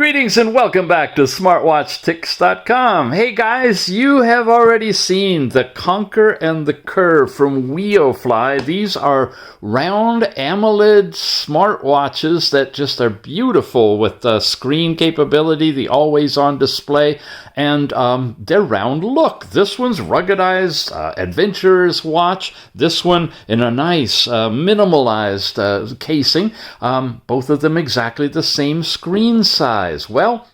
Greetings and welcome back to SmartWatchTix.com. Hey guys, you have already seen the Conquer and the Curve from Weofly. These are round AMOLED smartwatches that just are beautiful with the screen capability, the always-on display, and their round look. This one's ruggedized adventurer's watch. This one in a nice minimalized casing. Both of them exactly the same screen size. Well,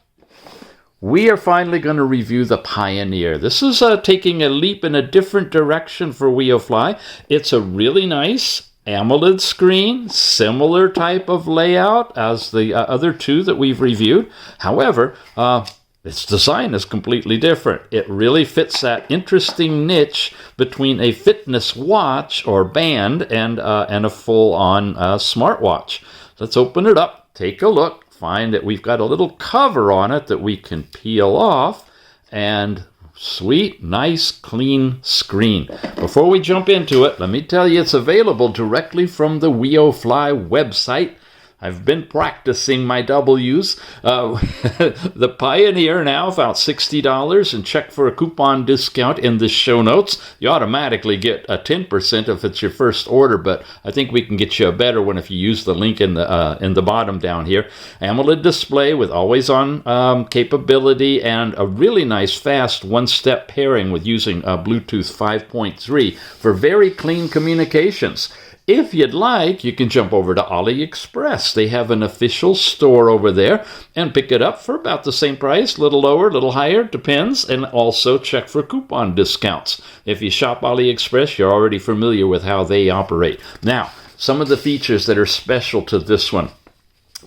we are finally going to review the Pioneer. This is taking a leap in a different direction for Weofly. It's a really nice AMOLED screen, similar type of layout as the other two that we've reviewed. However, its design is completely different. It really fits that interesting niche between a fitness watch or band and a full-on smartwatch. Let's open it up, take a look. Find that we've got a little cover on it that we can peel off, and sweet, nice, clean screen. Before we jump into it, let me tell you it's available directly from the Weofly website. I've been practicing my W's. The Pioneer now about $60, and check for a coupon discount in the show notes. You automatically get a 10% if it's your first order, but I think we can get you a better one if you use the link in the bottom down here. AMOLED display with always-on capability and a really nice fast one-step pairing with using Bluetooth 5.3 for very clean communications. If you'd like, you can jump over to AliExpress. They have an official store over there and pick it up for about the same price, a little lower, a little higher, depends, and also check for coupon discounts. If you shop AliExpress, you're already familiar with how they operate. Now, some of the features that are special to this one.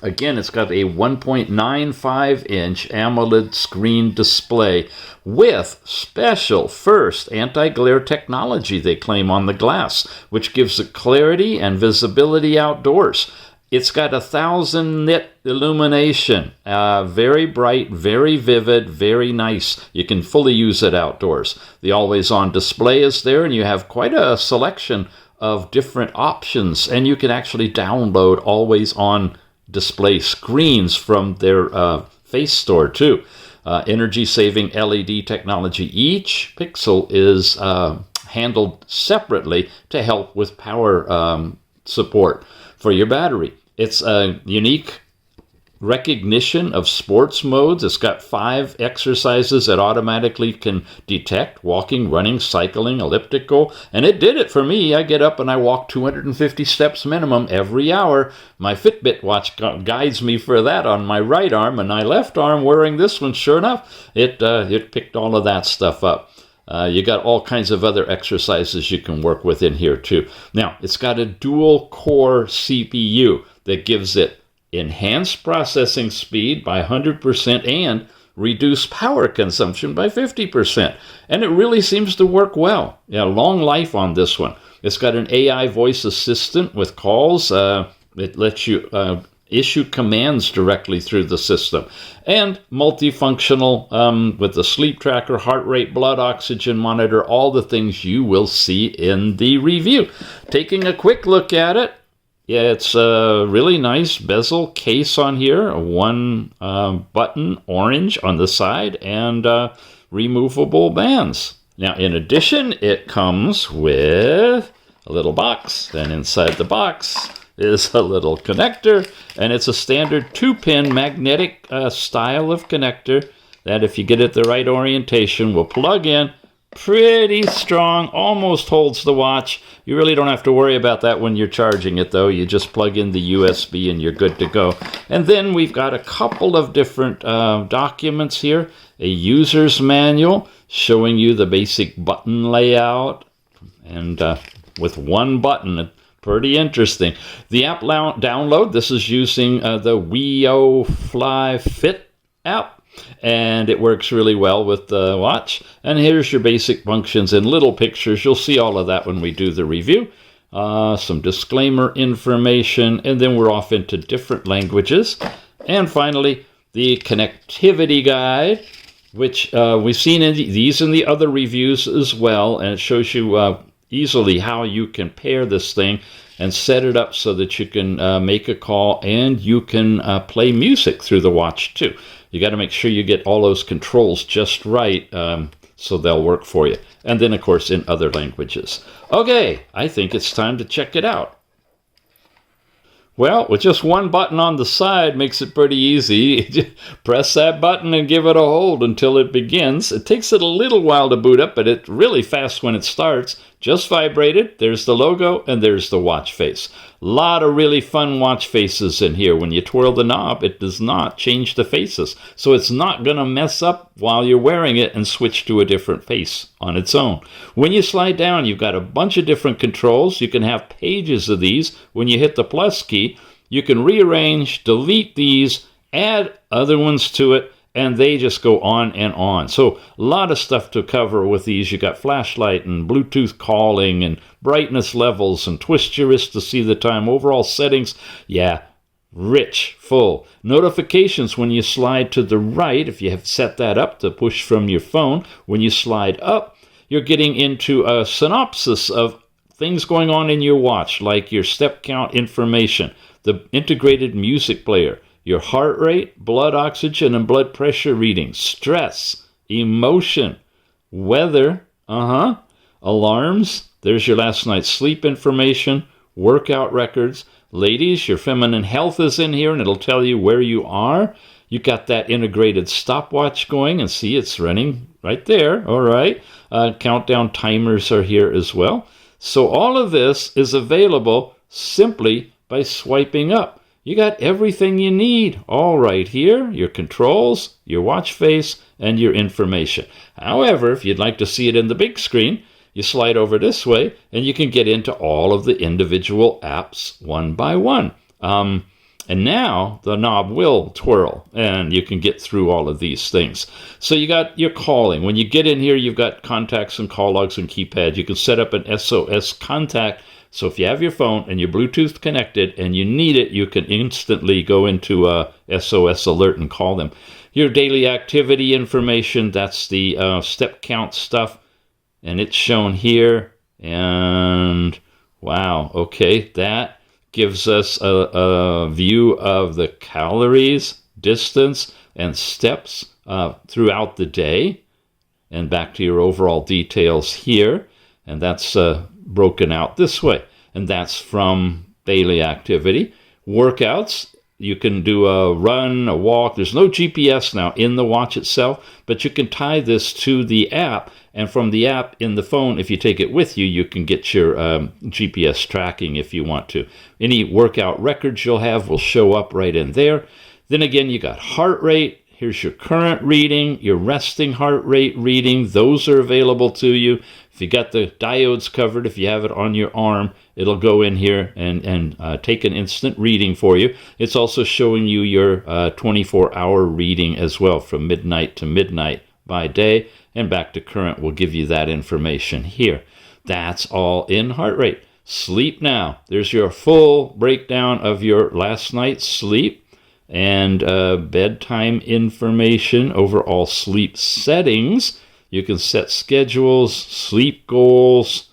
Again, it's got a 1.95-inch AMOLED screen display with special first anti-glare technology they claim on the glass, which gives it clarity and visibility outdoors. It's got 1,000 nit illumination, very bright, very vivid, very nice. You can fully use it outdoors. The always-on display is there, and you have quite a selection of different options, and you can actually download always-on display screens from their face store too. Energy-saving LED technology. Each pixel is handled separately to help with power support for your battery. It's a unique recognition of sports modes. It's got 5 exercises that automatically can detect: walking, running, cycling, elliptical, and it did it for me. I get up and I walk 250 steps minimum every hour. My Fitbit watch guides me for that on my right arm, and my left arm wearing this one, sure enough, it picked all of that stuff up. You got all kinds of other exercises you can work with in here too. Now, it's got a dual core CPU that gives it enhanced processing speed by 100% and reduce power consumption by 50%. And it really seems to work well. Yeah, long life on this one. It's got an AI voice assistant with calls. It lets you issue commands directly through the system. And multifunctional with the sleep tracker, heart rate, blood oxygen monitor, all the things you will see in the review. Taking a quick look at it, yeah, it's a really nice bezel case on here, one button, orange on the side, and removable bands. Now, in addition, it comes with a little box, and inside the box is a little connector, and it's a standard 2-pin magnetic style of connector that, if you get it the right orientation, will plug in. Pretty strong, almost holds the watch. You really don't have to worry about that when you're charging it, though. You just plug in the USB and you're good to go. And then we've got a couple of different documents here. A user's manual showing you the basic button layout, and with one button. Pretty interesting. The app download, this is using the Weofly Fit app. And it works really well with the watch. And here's your basic functions in little pictures. You'll see all of that when we do the review. Some disclaimer information, and then we're off into different languages. And finally, the connectivity guide, which we've seen in these and the other reviews as well. And it shows you easily how you can pair this thing and set it up so that you can make a call and you can play music through the watch too. You got to make sure you get all those controls just right so they'll work for you. And then, of course, in other languages. Okay, I think it's time to check it out. Well, with just one button on the side makes it pretty easy. Press that button and give it a hold until it begins. It takes it a little while to boot up, but it's really fast when it starts. Just vibrate it. There's the logo and there's the watch face. A lot of really fun watch faces in here. When you twirl the knob, it does not change the faces. So it's not going to mess up while you're wearing it and switch to a different face on its own. When you slide down, you've got a bunch of different controls. You can have pages of these. When you hit the plus key, you can rearrange, delete these, add other ones to it, and they just go on and on. So a lot of stuff to cover with these. You got flashlight and Bluetooth calling and brightness levels and twist your wrist to see the time. Overall settings, yeah, rich, full. Notifications when you slide to the right, if you have set that up to push from your phone. When you slide up, you're getting into a synopsis of things going on in your watch, like your step count information, the integrated music player, your heart rate, blood oxygen and blood pressure readings, stress, emotion, weather, alarms. There's your last night's sleep information, workout records. Ladies, your feminine health is in here and it'll tell you where you are. You got that integrated stopwatch going and see it's running right there. All right. Countdown timers are here as well. So all of this is available simply by swiping up. You got everything you need all right here, your controls, your watch face, and your information. However, if you'd like to see it in the big screen, you slide over this way, and you can get into all of the individual apps one by one. And now the knob will twirl, and you can get through all of these things. So you got your calling. When you get in here, you've got contacts and call logs and keypad. You can set up an SOS contact. So if you have your phone and your Bluetooth connected and you need it, you can instantly go into a SOS alert and call them. Your daily activity information, that's the step count stuff. And it's shown here. And wow, okay, that gives us a view of the calories, distance, and steps throughout the day. And back to your overall details here. And that's broken out this way. And that's from daily activity. Workouts, you can do a run, a walk. There's no GPS now in the watch itself, but you can tie this to the app. And from the app in the phone, if you take it with you, you can get your GPS tracking if you want to. Any workout records you'll have will show up right in there. Then again, you got heart rate. Here's your current reading, your resting heart rate reading. Those are available to you. If you got the diodes covered, if you have it on your arm, it'll go in here and take an instant reading for you. It's also showing you your 24-hour reading as well, from midnight to midnight by day. And back to current will give you that information here. That's all in heart rate. Sleep now. There's your full breakdown of your last night's sleep and bedtime information, overall sleep settings. You can set schedules, sleep goals,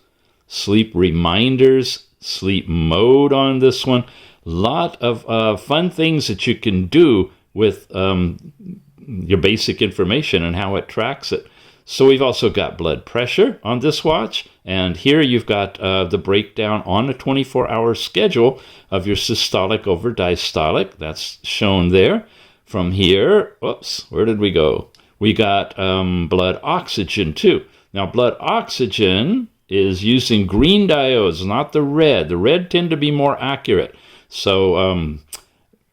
sleep reminders, sleep mode on this one. Lot of fun things that you can do with your basic information and how it tracks it. So we've also got blood pressure on this watch. And here you've got the breakdown on a 24-hour schedule of your systolic over diastolic. That's shown there. From here, whoops, where did we go? We got blood oxygen too. Now, blood oxygen is using green diodes, not the red. The red tend to be more accurate. So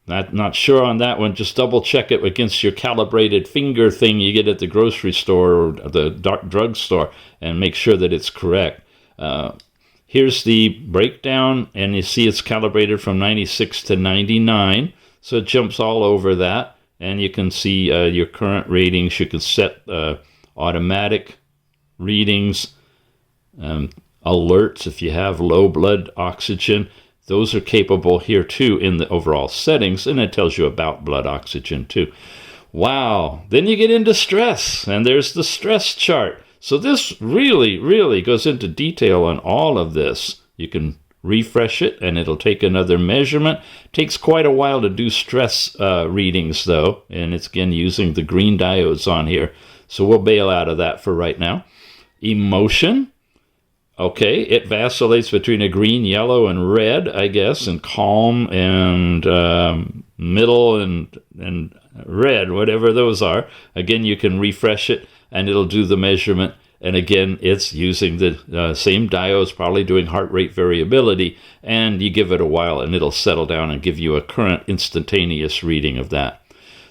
not sure on that one. Just double check it against your calibrated finger thing you get at the grocery store or the drug store and make sure that it's correct. Here's the breakdown, and you see it's calibrated from 96 to 99. So it jumps all over that. And you can see your current readings. You can set automatic readings, alerts if you have low blood oxygen. Those are capable here too in the overall settings, and it tells you about blood oxygen too. Wow. Then you get into stress, and there's the stress chart. So this really, really goes into detail on all of this. You can refresh it, and it'll take another measurement. Takes quite a while to do stress readings, though, and it's, again, using the green diodes on here. So we'll bail out of that for right now. Emotion. Okay, it vacillates between a green, yellow, and red, I guess, and calm and middle and red, whatever those are. Again, you can refresh it, and it'll do the measurement. And again, it's using the same diodes, probably doing heart rate variability, and you give it a while, and it'll settle down and give you a current instantaneous reading of that.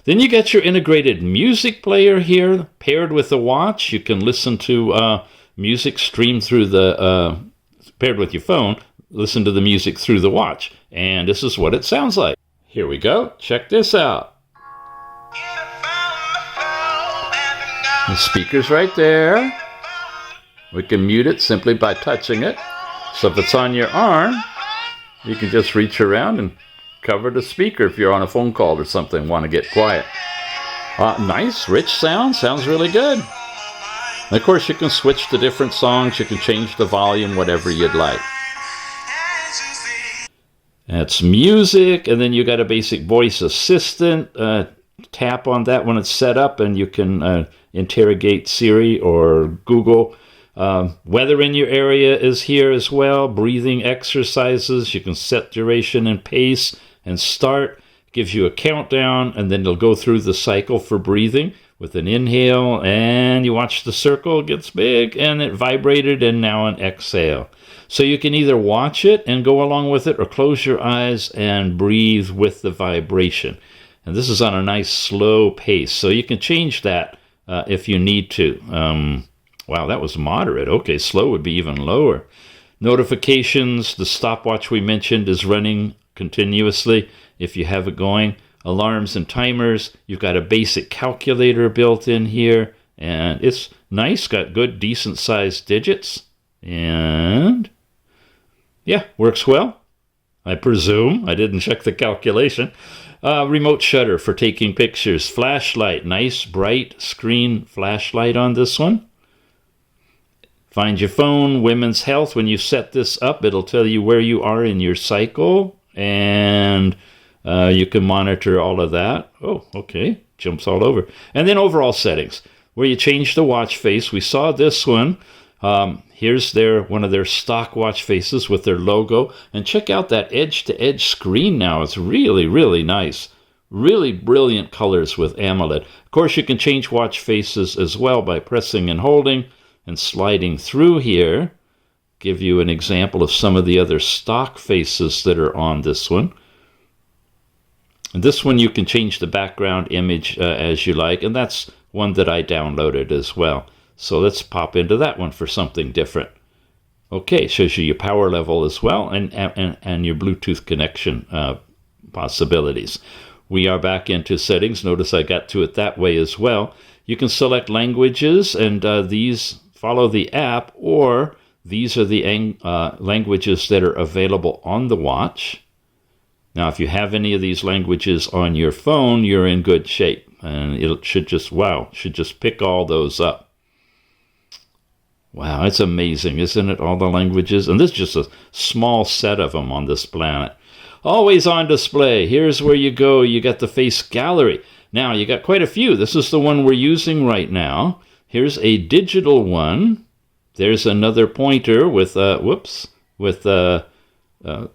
Then you get your integrated music player here, paired with the watch. You can listen to music stream through the, paired with your phone, listen to the music through the watch. And this is what it sounds like. Here we go. Check this out. The speaker's right there. We can mute it simply by touching it. So if it's on your arm, you can just reach around and cover the speaker if you're on a phone call or something, want to get quiet. Nice, rich sound. Sounds really good. And of course, you can switch to different songs. You can change the volume, whatever you'd like. That's music, and then you got a basic voice assistant. Tap on that when it's set up, and you can interrogate Siri or Google. Weather in your area is here as well. Breathing exercises. You can set duration and pace and start. Gives you a countdown, and then it'll go through the cycle for breathing with an inhale, and you watch the circle, it gets big, and it vibrated, and now an exhale. So you can either watch it and go along with it, or close your eyes and breathe with the vibration. And this is on a nice slow pace, so you can change that if you need to. Wow, that was moderate. Okay, slow would be even lower. Notifications, the stopwatch we mentioned is running continuously if you have it going. Alarms and timers, you've got a basic calculator built in here, and it's nice, got good, decent sized digits, and yeah, works well, I presume. I didn't check the calculation. Remote shutter for taking pictures. Flashlight, nice bright screen flashlight on this one. Find your phone, women's health. When you set this up, it'll tell you where you are in your cycle, and you can monitor all of that. Oh, okay. Jumps all over. And then overall settings, where you change the watch face. We saw this one. Here's one of their stock watch faces with their logo. And check out that edge-to-edge screen now. It's really, really nice. Really brilliant colors with AMOLED. Of course, you can change watch faces as well by pressing and holding and sliding through here. Give you an example of some of the other stock faces that are on this one. And this one you can change the background image as you like, and that's one that I downloaded as well. So let's pop into that one for something different. Okay, shows you your power level as well, and your Bluetooth connection possibilities. We are back into settings. Notice I got to it that way as well. You can select languages, and these follow the app, or these are the languages that are available on the watch. Now, if you have any of these languages on your phone, you're in good shape. And it should just pick all those up. Wow, it's amazing, isn't it? All the languages. And this is just a small set of them on this planet. Always on display. Here's where you go. You got the face gallery. Now, you got quite a few. This is the one we're using right now. Here's a digital one. There's another pointer with an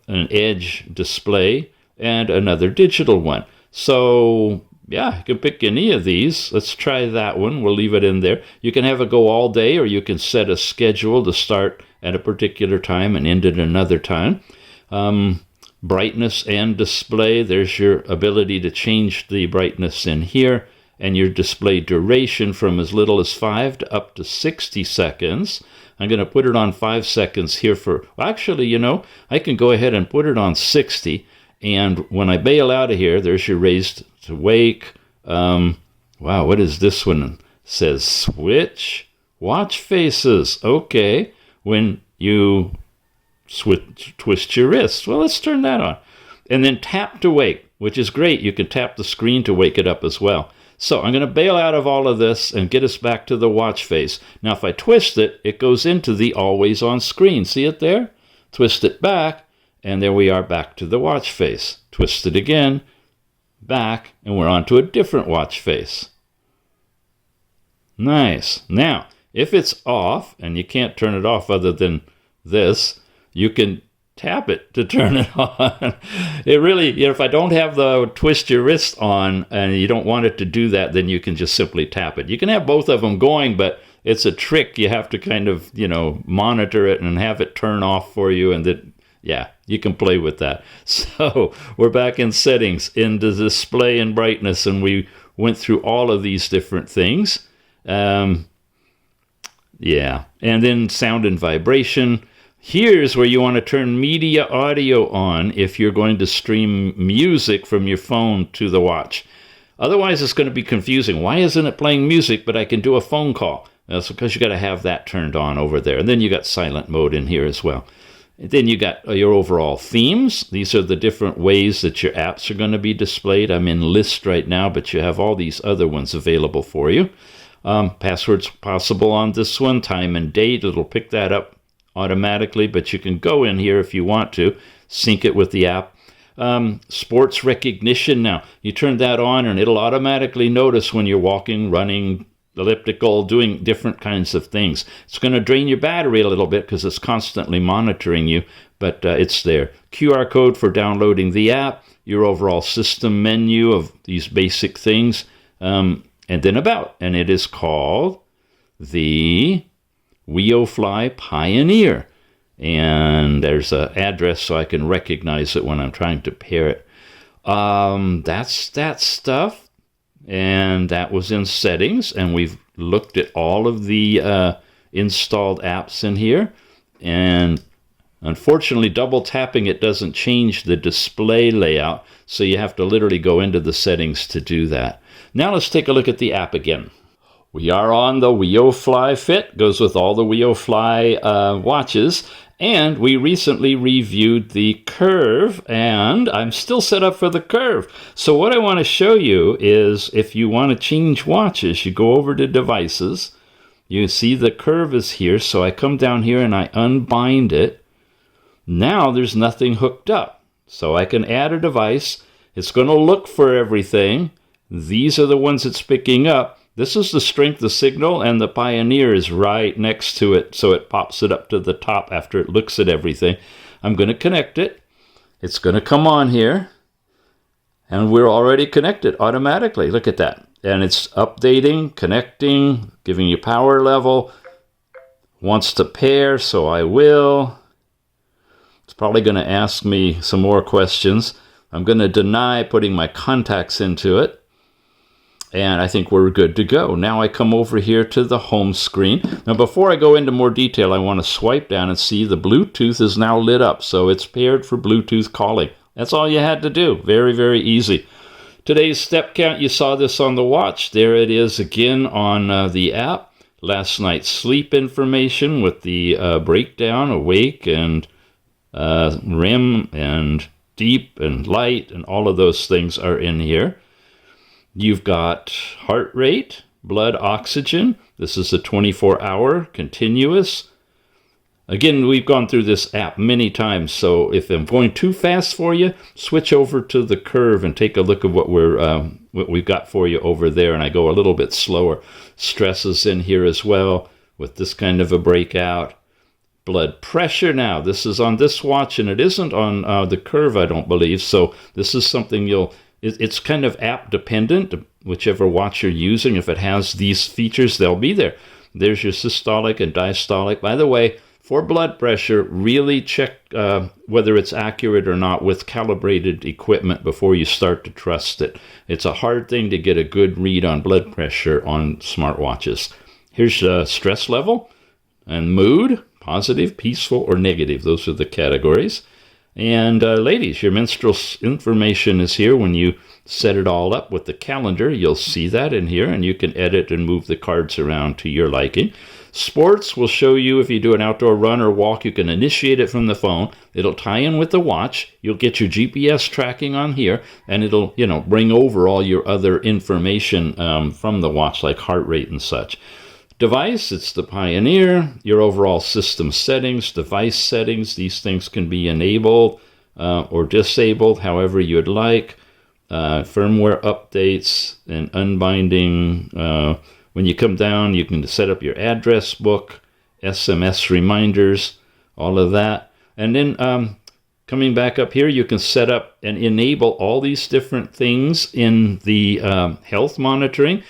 edge display, and another digital one. So yeah, you can pick any of these. Let's try that one. We'll leave it in there. You can have it go all day, or you can set a schedule to start at a particular time and end at another time. Brightness and display. There's your ability to change the brightness in here, and your display duration from as little as 5 to up to 60 seconds. I'm going to put it on 5 seconds here actually, I can go ahead and put it on 60. And when I bail out of here, there's your raised to wake. Wow, what is this one? It says switch watch faces. Okay, when you twist your wrist. Well, let's turn that on. And then tap to wake, which is great. You can tap the screen to wake it up as well. So I'm going to bail out of all of this and get us back to the watch face. Now, if I twist it, it goes into the always on screen. See it there? Twist it back, and there we are back to the watch face. Twist it again, back, and we're on to a different watch face. Nice. Now, if it's off, and you can't turn it off other than this, you can tap it to turn it on. It really, if I don't have the twist your wrist on and you don't want it to do that, then you can just simply tap it. You can have both of them going, but it's a trick. You have to kind of, monitor it and have it turn off for you, and that, yeah, you can play with that. So we're back in settings, in the display and brightness, and we went through all of these different things. Yeah, and then sound and vibration. Here's where you want to turn media audio on if you're going to stream music from your phone to the watch. Otherwise, it's going to be confusing. Why isn't it playing music, but I can do a phone call? That's because you got to have that turned on over there. And then you got silent mode in here as well. And then you got your overall themes. These are the different ways that your apps are going to be displayed. I'm in list right now, but you have all these other ones available for you. Passwords possible on this one, time and date. It'll pick that up automatically, but you can go in here if you want to, sync it with the app. Sports recognition. Now, you turn that on and it'll automatically notice when you're walking, running, elliptical, doing different kinds of things. It's going to drain your battery a little bit because it's constantly monitoring you, but it's there. QR code for downloading the app, your overall system menu of these basic things, and then about. And it is called the Weofly Pioneer. And there's an address so I can recognize it when I'm trying to pair it. That's that stuff. And that was in settings. And we've looked at all of the installed apps in here. And unfortunately, double tapping it doesn't change the display layout. So you have to literally go into the settings to do that. Now let's take a look at the app again. We are on the Weofly Fit, goes with all the Weofly watches, and we recently reviewed the Curve, and I'm still set up for the Curve. So what I want to show you is if you want to change watches, you go over to Devices. You see the Curve is here, so I come down here and I unbind it. Now there's nothing hooked up, so I can add a device. It's going to look for everything. These are the ones it's picking up. This is the strength of signal, and the Pioneer is right next to it, so it pops it up to the top after it looks at everything. I'm going to connect it. It's going to come on here, and we're already connected automatically. Look at that. And it's updating, connecting, giving you power level. Wants to pair, so I will. It's probably going to ask me some more questions. I'm going to deny putting my contacts into it. And I think we're good to go. Now I come over here to the home screen. Now before I go into more detail, I want to swipe down and see the Bluetooth is now lit up. So it's paired for Bluetooth calling. That's all you had to do. Very, very easy. Today's step count, you saw this on the watch. There it is again on the app. Last night's sleep information with the breakdown, awake and REM and deep and light, and all of those things are in here. You've got heart rate, blood oxygen. This is a 24-hour continuous. Again, we've gone through this app many times, so if I'm going too fast for you, switch over to the Curve and take a look at what we've got for you over there, and I go a little bit slower. Stress is in here as well with this kind of a breakout. Blood pressure now. This is on this watch, and it isn't on the Curve, I don't believe, so this is something it's kind of app dependent, whichever watch you're using. If it has these features, they'll be there. There's your systolic and diastolic. By the way, for blood pressure, really check whether it's accurate or not with calibrated equipment before you start to trust it. It's a hard thing to get a good read on blood pressure on smartwatches. Here's stress level and mood, positive, peaceful, or negative. Those are the categories. And ladies, your menstrual information is here. When you set it all up with the calendar, you'll see that in here, and you can edit and move the cards around to your liking. Sports will show you if you do an outdoor run or walk, you can initiate it from the phone. It'll tie in with the watch. You'll get your GPS tracking on here, and it'll, bring over all your other information from the watch, like heart rate and such. Device, it's the Pioneer. Your overall system settings, device settings, these things can be enabled or disabled, however you'd like. Firmware updates and unbinding. When you come down, you can set up your address book, SMS reminders, all of that. And then coming back up here, you can set up and enable all these different things in the health monitoring.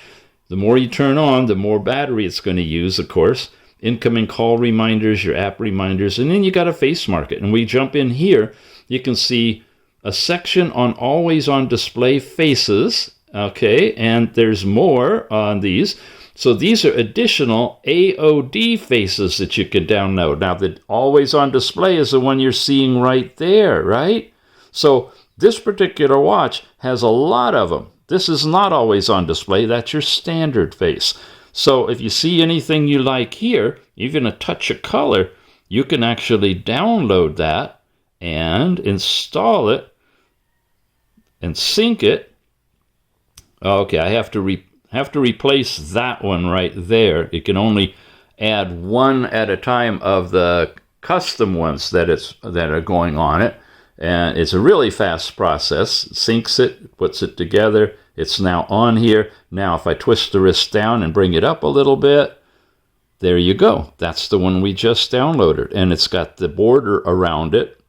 The more you turn on, the more battery it's going to use, of course. Incoming call reminders, your app reminders, and then you got a face market. And we jump in here, you can see a section on always on display faces, okay, and there's more on these. So these are additional AOD faces that you can download. Now, the always on display is the one you're seeing right there, right? So this particular watch has a lot of them. This is not always on display. That's your standard face. So if you see anything you like here, even a touch of color, you can actually download that and install it and sync it. Okay, I have to replace that one right there. It can only add one at a time of the custom ones that are going on it. And it's a really fast process. It syncs it, puts it together. It's now on here. Now, if I twist the wrist down and bring it up a little bit, there you go. That's the one we just downloaded. And it's got the border around it.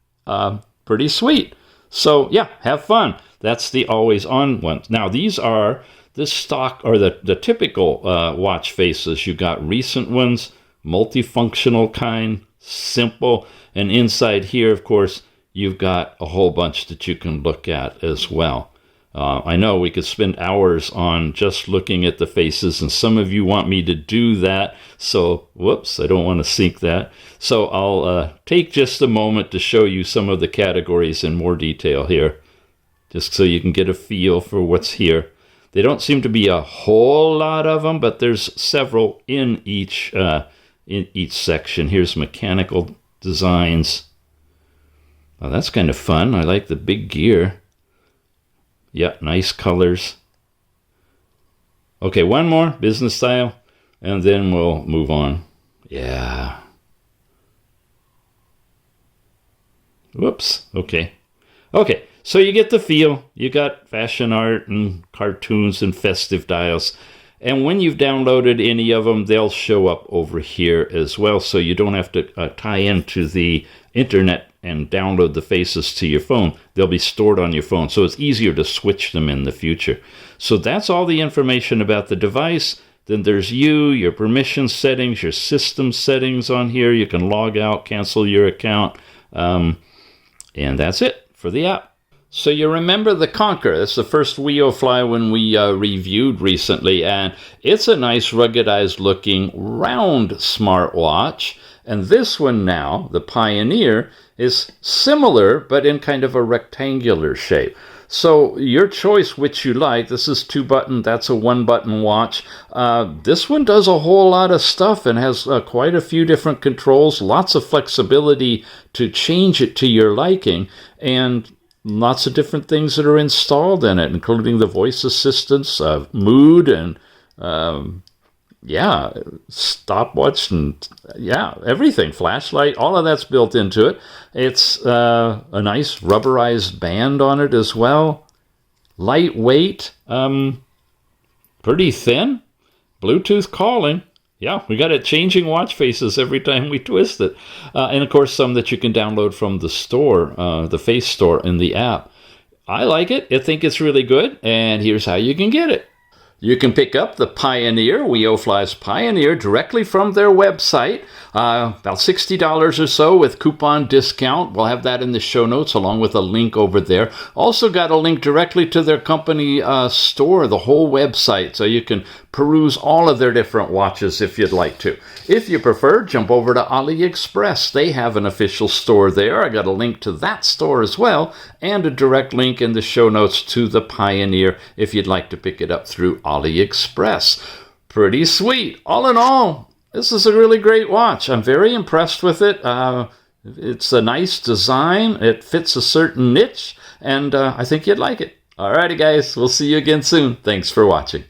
Pretty sweet. So, yeah, have fun. That's the always on one. Now, these are the stock or the typical watch faces. You got recent ones, multifunctional kind, simple. And inside here, of course, you've got a whole bunch that you can look at as well. I know we could spend hours on just looking at the faces, and some of you want me to do that. So, whoops, I don't want to sync that. So I'll take just a moment to show you some of the categories in more detail here, just so you can get a feel for what's here. They don't seem to be a whole lot of them, but there's several in each section. Here's mechanical designs. Oh, that's kind of fun. I like the big gear. Yeah, nice colors. Okay, one more, business style, and then we'll move on. Yeah. Whoops, okay. Okay, so you get the feel. You got fashion art and cartoons and festive dials. And when you've downloaded any of them, they'll show up over here as well, so you don't have to tie into the internet and download the faces to your phone. They'll be stored on your phone, so it's easier to switch them in the future. So that's all the information about the device. Then there's your permission settings, your system settings on here. You can log out, cancel your account, and that's it for the app. So you remember the Conquer. It's the first Weofly one we reviewed recently, and it's a nice ruggedized looking round smartwatch. And this one now, the Pioneer, is similar, but in kind of a rectangular shape. So your choice which you like. This is 2-button, that's a 1-button watch. This one does a whole lot of stuff and has quite a few different controls, lots of flexibility to change it to your liking, and lots of different things that are installed in it, including the voice assistants, mood, and stopwatch, and everything, flashlight, all of that's built into it. It's a nice rubberized band on it as well. Lightweight, pretty thin, Bluetooth calling. Yeah, we got it changing watch faces every time we twist it. And of course, some that you can download from the store, the Face Store in the app. I like it. I think it's really good. And here's how you can get it. You can pick up the Pioneer, Weofly's Pioneer, directly from their website. About $60 or so with coupon discount. We'll have that in the show notes along with a link over there. Also got a link directly to their company store, the whole website, so you can peruse all of their different watches if you'd like to. If you prefer, jump over to AliExpress. They have an official store there. I got a link to that store as well, and a direct link in the show notes to the Pioneer if you'd like to pick it up through AliExpress. Pretty sweet. All in all, this is a really great watch. I'm very impressed with it. It's a nice design. It fits a certain niche, and I think you'd like it. Alrighty, guys. We'll see you again soon. Thanks for watching.